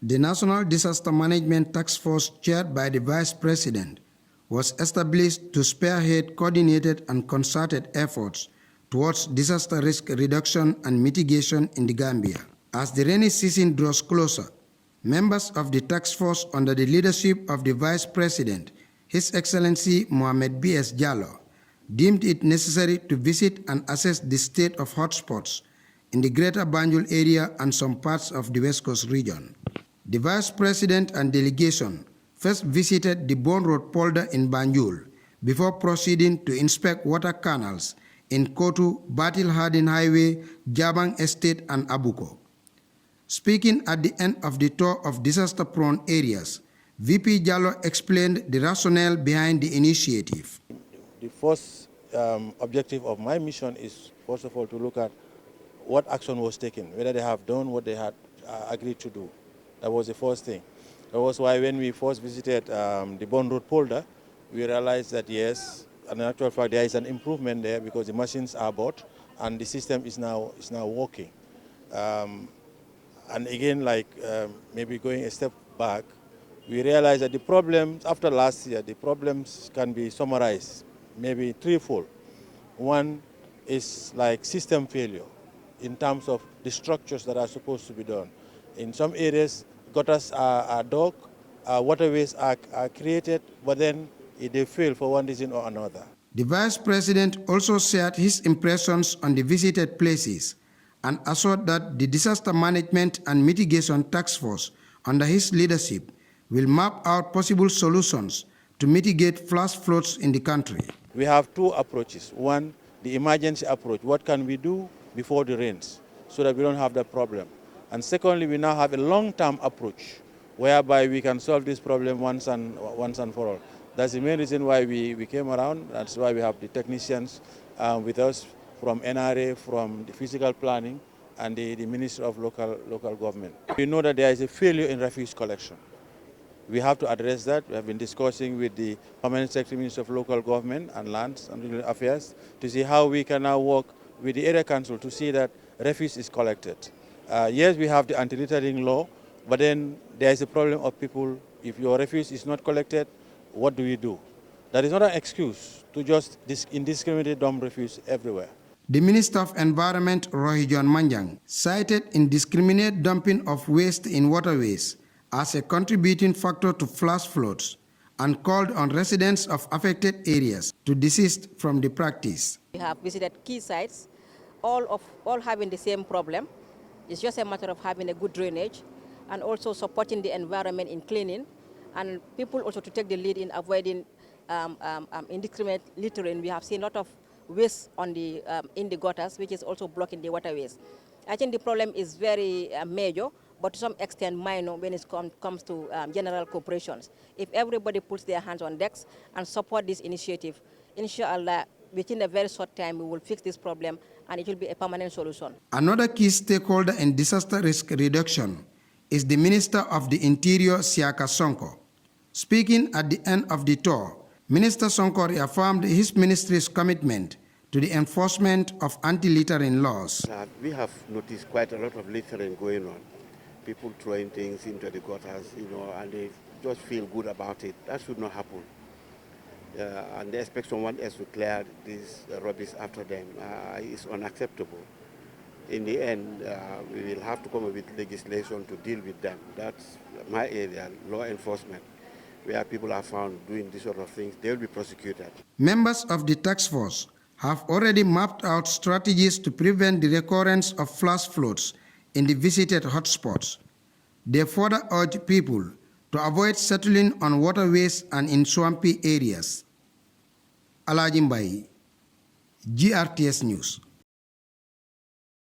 The National Disaster Management Task Force, chaired by the Vice President, was established to spearhead coordinated and concerted efforts towards disaster risk reduction and mitigation in the Gambia. As the rainy season draws closer, members of the task force under the leadership of the Vice President, His Excellency Mohamed B.S. Jallow, deemed it necessary to visit and assess the state of hotspots in the greater Banjul area and some parts of the West Coast region. The Vice President and delegation first visited the Bone Road polder in Banjul before proceeding to inspect water canals in Kotu, Batil Hardin Highway, Jabang Estate and Abuko. Speaking at the end of the tour of disaster-prone areas, VP Jallow explained the rationale behind the initiative. The first objective of my mission is, first of all, to look at what action was taken, whether they have done what they had agreed to do. That was the first thing. That was why when we first visited the Bond Road polder, we realized that yes, in actual fact, there is an improvement there because the machines are bought and the system is now working. And again, maybe going a step back, we realized that the problems after last year, the problems can be summarized maybe threefold. One is like system failure in terms of the structures that are supposed to be done. In some areas, gutters are dug, waterways are created, but then they fail for one reason or another. The Vice President also shared his impressions on the visited places and assured that the Disaster Management and Mitigation Task Force under his leadership will map out possible solutions to mitigate flash floods in the country. We have two approaches. One, the emergency approach. What can we do before the rains so that we don't have that problem? And secondly, we now have a long-term approach whereby we can solve this problem once and for all. That's the main reason why we came around. That's why we have the technicians with us from NRA, from the physical planning, and the Ministry of Local Government. We know that there is a failure in refuse collection. We have to address that. We have been discussing with the Permanent Secretary Minister of Local Government and Lands and Regional Affairs to see how we can now work with the area council to see that refuse is collected. Yes, we have the anti-littering law, but then there is a problem of people, if your refuse is not collected, what do we do? That is not an excuse to just indiscriminately dump refuse everywhere. The Minister of Environment, Rohijon Manjang, cited indiscriminate dumping of waste in waterways as a contributing factor to flash floods and called on residents of affected areas to desist from the practice. We have visited key sites, all having the same problem. It's just a matter of having a good drainage and also supporting the environment in cleaning, and people also to take the lead in avoiding indiscriminate littering. We have seen a lot of waste on in the gutters, which is also blocking the waterways. I think the problem is very major, but to some extent minor when it comes to general corporations. If everybody puts their hands on decks and support this initiative, inshallah, within a very short time, we will fix this problem and it will be a permanent solution. Another key stakeholder in disaster risk reduction is the Minister of the Interior, Siaka Sonko. Speaking at the end of the tour, Minister Sonko reaffirmed his ministry's commitment to the enforcement of anti-littering laws. We have noticed quite a lot of littering going on. People throwing things into the gutters, and they just feel good about it. That should not happen. And they expect someone else to clear this rubbish after them. It's unacceptable. In the end, we will have to come up with legislation to deal with them. That's my area, law enforcement. Where people are found doing this sort of things, they will be prosecuted. Members of the task force have already mapped out strategies to prevent the recurrence of flash floods in the visited hotspots. They further urge people to avoid settling on waterways and in swampy areas. Alajimbai, GRTS News.